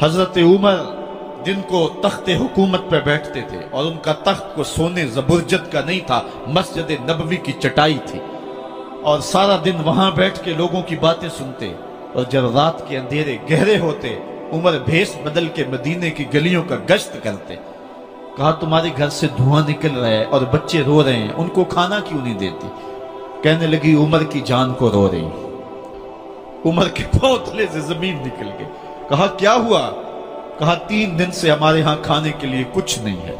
حضرت عمر جن کو تخت حکومت پہ بیٹھتے تھے اور ان کا تخت کو سونے زبرجد کا نہیں تھا، مسجد نبوی کی چٹائی تھی، اور سارا دن وہاں بیٹھ کے لوگوں کی باتیں سنتے، اور جب رات کے اندھیرے گہرے ہوتے عمر بھیس بدل کے مدینے کی گلیوں کا گشت کرتے۔ کہا تمہارے گھر سے دھواں نکل رہا ہے اور بچے رو رہے ہیں، ان کو کھانا کیوں نہیں دیتی؟ کہنے لگی عمر کی جان کو رو رہی۔ عمر کے پاؤں تلے سے زمین نکل گئی۔ کہا کیا ہوا؟ کہا 3 دن سے ہمارے ہاں کھانے کے لیے کچھ نہیں ہے،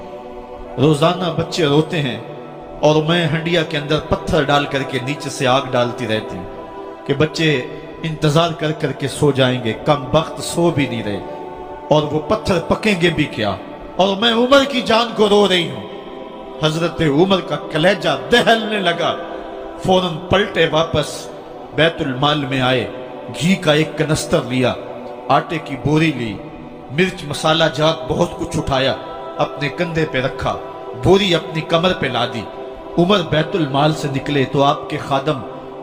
روزانہ بچے روتے ہیں اور میں ہنڈیا کے اندر پتھر ڈال کر کے نیچے سے آگ ڈالتی رہتی ہوں کہ بچے انتظار کر کر کے سو جائیں گے، کم وقت سو بھی نہیں رہے، اور وہ پتھر پکیں گے بھی کیا، اور میں عمر کی جان کو رو رہی ہوں۔ حضرت عمر کا کلیجہ دہلنے لگا، فوراً پلٹے، واپس بیت المال میں آئے، گھی کا ایک کنستر لیا، آٹے کی بوری لی، مرچ مسالہ جات بہت کچھ اٹھایا، اپنے کندھے پہ رکھا، بوری اپنی کمر پہ لا دی۔ عمر بیت المال سے نکلے تو آپ کے خادم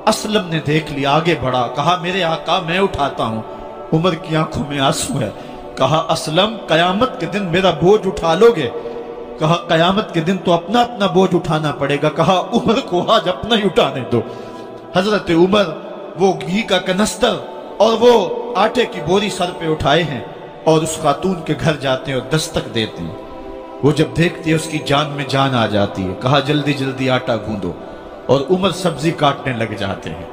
اسلم نے دیکھ لیا، آگے بڑھا، کہا میرے آقا میں اٹھاتا ہوں۔ عمر کی آنکھوں میں آنسو ہے۔ کہا اسلم قیامت کے دن میرا بوجھ اٹھا لو گے؟ کہا قیامت کے دن تو اپنا اپنا بوجھ اٹھانا پڑے گا۔ کہا عمر کو آج اپنا ہی اٹھانے دو۔ حضرت عمر وہ گھی کا کنستر اور وہ آٹے کی بوری سر پہ اٹھائے ہیں اور اس خاتون کے گھر جاتے ہیں اور دستک دیتے ہیں۔ وہ جب دیکھتی ہے اس کی جان میں جان آ جاتی ہے۔ کہا جلدی جلدی آٹا گوندو، اور عمر سبزی کاٹنے لگ جاتے ہیں۔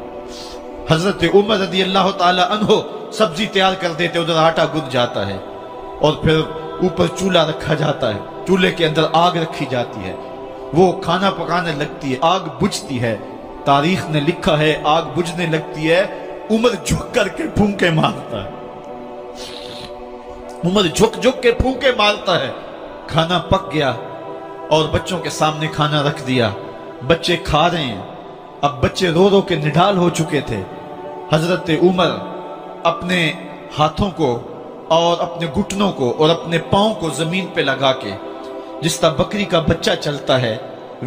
حضرت عمر رضی اللہ تعالی عنہ سبزی تیار کر دیتے، ادھر آٹا گند جاتا ہے، اور پھر اوپر چولہا رکھا جاتا ہے، چولہے کے اندر آگ رکھی جاتی ہے، وہ کھانا پکانے لگتی ہے، آگ بجھتی ہے۔ تاریخ نے لکھا ہے آگ بجھنے لگتی ہے، عمر جھک کر کے پھونکے مارتا ہے، عمر جھک جھک کے پھونکے مارتا ہے۔ کھانا پک گیا اور بچوں کے سامنے کھانا رکھ دیا، بچے کھا رہے ہیں۔ اب بچے رو رو کے نڈال ہو چکے تھے۔ حضرت عمر اپنے ہاتھوں کو اور اپنے گھٹنوں کو اور اپنے پاؤں کو زمین پہ لگا کے، جس طرح بکری کا بچہ چلتا ہے،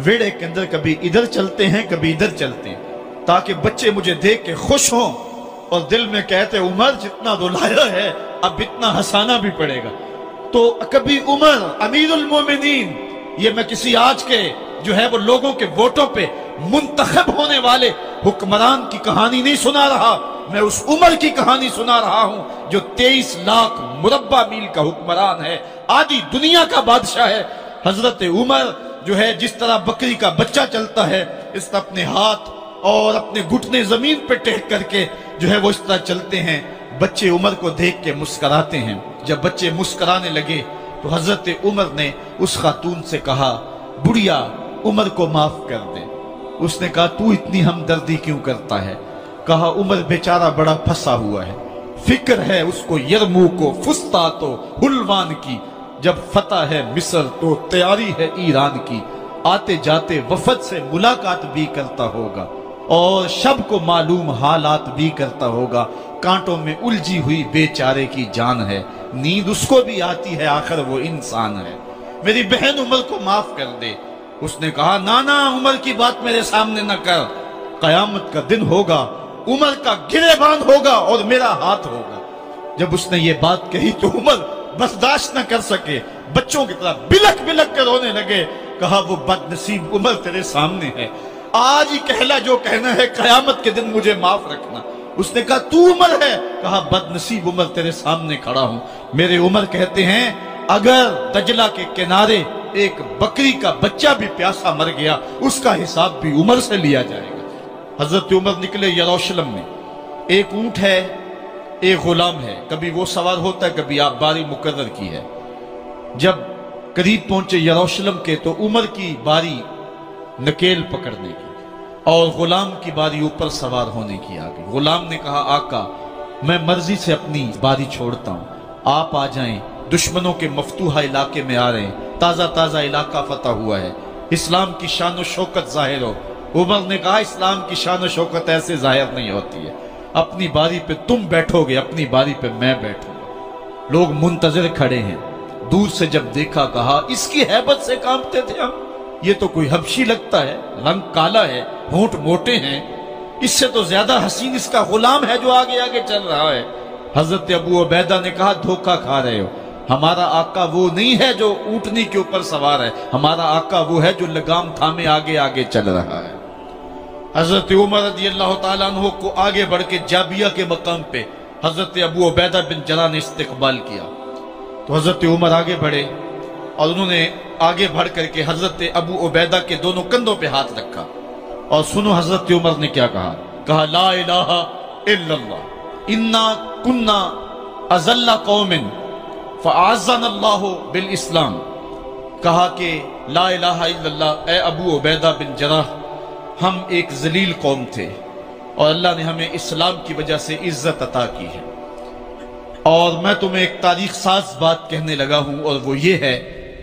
ویڑے کے اندر کبھی ادھر چلتے ہیں کبھی ادھر چلتے ہیں، تاکہ بچے مجھے دیکھ کے خوش ہوں اور دل میں کہتے عمر جتنا رلایا ہے اب اتنا ہنسانا بھی پڑے گا۔ تو کبھی عمر امیر المومنین، یہ میں کسی آج کے جو ہے وہ لوگوں کے ووٹوں پہ منتخب ہونے والے حکمران کی کہانی نہیں سنا رہا، میں اس عمر کی کہانی سنا رہا ہوں جو 23 لاکھ مربع میل کا حکمران ہے، آدھی دنیا کا بادشاہ ہے۔ حضرت عمر جو ہے جس طرح بکری کا بچہ چلتا ہے، اس طرح اپنے ہاتھ اور اپنے گھٹنے زمین پہ ٹیک کر کے جو ہے وہ اس طرح چلتے ہیں۔ بچے عمر کو دیکھ کے مسکراتے ہیں۔ جب بچے مسکرانے لگے تو حضرت عمر نے اس خاتون سے کہا بڑھیا عمر کو معاف کر دے۔ اس نے کہا تو اتنی ہمدردی کیوں کرتا ہے؟ کہا عمر بیچارہ بڑا پھنسا ہوا ہے، فکر ہے اس کو یرموک و فسطاط و حلوان کی، جب فتح ہے مصر تو تیاری ہے ایران کی، آتے جاتے وفد سے ملاقات بھی کرتا ہوگا اور شب کو معلوم حالات بھی کرتا ہوگا، کانٹوں میں الجھی ہوئی بیچارے کی جان ہے، نیند اس کو بھی آتی ہے آخر وہ انسان ہے، میری بہن عمر کو معاف کر دے۔ اس نے کہا نانا عمر کی بات میرے سامنے نہ کر، قیامت کا دن ہوگا، عمر کا گریبان ہوگا اور میرا ہاتھ ہوگا۔ جب اس نے یہ بات کہی تو عمر برداشت نہ کر سکے، بچوں کی طرح بلک بلک کے رونے لگے۔ کہا وہ بد نصیب عمر تیرے سامنے ہے، آج ہی کہلا جو کہنا ہے، قیامت کے دن مجھے معاف رکھنا۔ اس نے کہا تو عمر ہے؟ کہا بد نصیب عمر تیرے سامنے کھڑا ہوں۔ میرے عمر کہتے ہیں اگر دجلہ کے کنارے ایک بکری کا بچہ بھی پیاسا مر گیا، اس کا حساب بھی عمر سے لیا جائے گا۔ حضرت عمر نکلے یروشلم میں، ایک اونٹ ہے ایک غلام ہے، کبھی وہ سوار ہوتا ہے کبھی آپ باری مقرر کی ہے۔ جب قریب پہنچے یروشلم کے تو عمر کی باری نکیل پکڑنے کی اور غلام کی باری اوپر سوار ہونے کی آ گئی۔ غلام نے کہا آقا میں مرضی سے اپنی باری چھوڑتا ہوں، آپ آ جائیں، دشمنوں کے مفتوحہ علاقے میں آ رہے ہیں، تازہ تازہ علاقہ فتح ہوا ہے، اسلام کی شان و شوکت ظاہر ہو۔ عمر نے کہا اسلام کی شان و شوکت ایسے ظاہر نہیں ہوتی ہے، اپنی باری پہ تم بیٹھو گے، اپنی باری پہ میں بیٹھوں گا۔ لوگ منتظر کھڑے ہیں، دور سے جب دیکھا کہا اس کی ہیبت سے کانپتے تھے ہم، یہ تو کوئی حبشی لگتا ہے، رنگ کالا ہے، ہونٹ موٹے ہیں، اس سے تو زیادہ حسین اس کا غلام ہے جو آگے آگے چل رہا ہے۔ حضرت ابو عبیدہ نے کہا دھوکہ کھا رہے ہو، ہمارا آقا وہ نہیں ہے جو اونٹنی کے اوپر سوار ہے، ہمارا آقا وہ ہے جو لگام تھامے آگے آگے چل رہا ہے۔ حضرت عمر رضی اللہ تعالیٰ عنہ کو آگے بڑھ کے جابیہ کے مقام پہ حضرت ابو عبیدہ بن جراح نے استقبال کیا، تو حضرت عمر آگے بڑھے اور انہوں نے آگے بڑھ کر کے حضرت ابو عبیدہ کے دونوں کندھوں پہ ہاتھ رکھا، اور سنو حضرت عمر نے کیا کہا لا الہ الا اللہ انا کنا اذل قوم فاعزنا اللہ بالاسلام، کہا کہ لا الہ الا اللہ، اے ابو عبیدہ بن جراح، ہم ایک ذلیل قوم تھے اور اللہ نے ہمیں اسلام کی وجہ سے عزت عطا کی ہے، اور میں تمہیں ایک تاریخ ساز بات کہنے لگا ہوں، اور وہ یہ ہے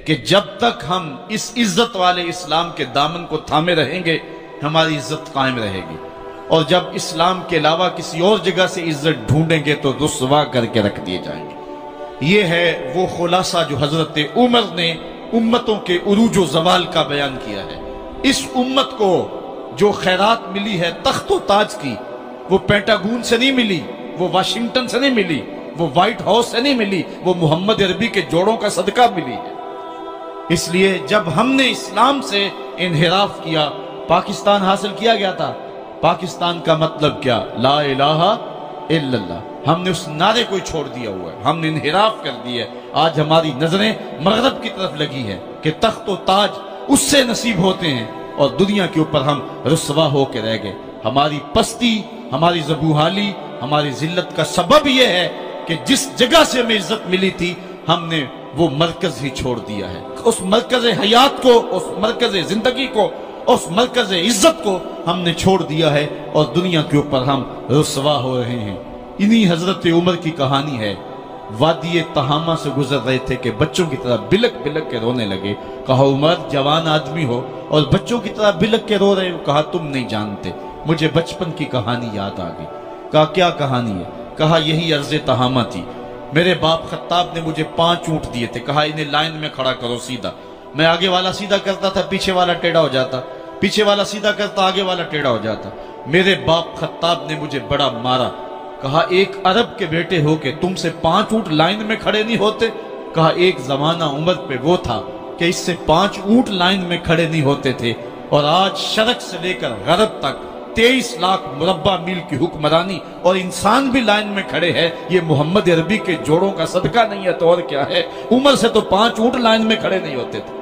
کہ جب تک ہم اس عزت والے اسلام کے دامن کو تھامے رہیں گے ہماری عزت قائم رہے گی، اور جب اسلام کے علاوہ کسی اور جگہ سے عزت ڈھونڈیں گے تو رسوا کر کے رکھ دیے جائیں گے۔ یہ ہے وہ خلاصہ جو حضرت عمر نے امتوں کے عروج و زوال کا بیان کیا ہے۔ اس امت کو جو خیرات ملی ہے تخت و تاج کی، وہ پینٹاگون سے نہیں ملی، وہ واشنگٹن سے نہیں ملی، وہ وائٹ ہاؤس سے نہیں ملی، وہ محمد عربی کے جوڑوں کا صدقہ ملی ہے۔ اس لیے جب ہم نے اسلام سے انحراف کیا، پاکستان حاصل کیا گیا تھا۔ پاکستان کا مطلب کیا؟ لا الہ الا اللہ۔ ہم نے اس نعرے کو چھوڑ دیا ہوا ہے، ہم نے انحراف کر دیا ہے۔ آج ہماری نظریں مغرب کی طرف لگی ہے کہ تخت و تاج اس سے نصیب ہوتے ہیں، اور دنیا کے اوپر ہم رسوا ہو کے رہ گئے۔ ہماری پستی، ہماری زبوحالی، ہماری ذلت کا سبب یہ ہے کہ جس جگہ سے ہمیں عزت ملی تھی ہم نے وہ مرکز ہی چھوڑ دیا ہے۔ اس مرکز حیات کو، اس مرکز زندگی کو، اس مرکز عزت کو ہم نے چھوڑ دیا ہے، اور دنیا کے اوپر ہم رسوا ہو رہے ہیں۔ انہی حضرت عمر کی کہانی ہے۔ وادی تہامہ سے گزر رہے تھے کہ بچوں کی طرح بلک بلک کے رونے لگے۔ کہا عمر جوان آدمی ہو اور بچوں کی طرح بلک کے رو رہے ہو؟ کہا تم نہیں جانتے، مجھے بچپن کی کہانی یاد آ گئی۔ کہا کیا کہانی ہے؟ کہا یہی عرض تہامہ تھی، میرے باپ خطاب نے مجھے 5 اونٹ دیے تھے، کہا انہیں لائن میں کھڑا کرو سیدھا۔ میں آگے والا سیدھا کرتا تھا، پیچھے والا ٹیڑھا ہو جاتا، پیچھے والا سیدھا کرتا، آگے والا ٹیڑھا ہو جاتا۔ میرے باپ خطاب نے مجھے بڑا مارا۔ کہا ایک عرب کے بیٹے ہو کہ تم سے 5 اونٹ لائن میں کھڑے نہیں ہوتے؟ کہا ایک زمانہ عمر پہ وہ تھا کہ اس سے 5 اونٹ لائن میں کھڑے نہیں ہوتے تھے، اور آج شرق سے لے کر غرب تک 23 لاکھ مربع میل کی حکمرانی، اور انسان بھی لائن میں کھڑے ہیں۔ یہ محمد عربی کے جوڑوں کا صدقہ نہیں ہے تو اور کیا ہے؟ عمر سے تو 5 اونٹ لائن میں کھڑے نہیں ہوتے تھے۔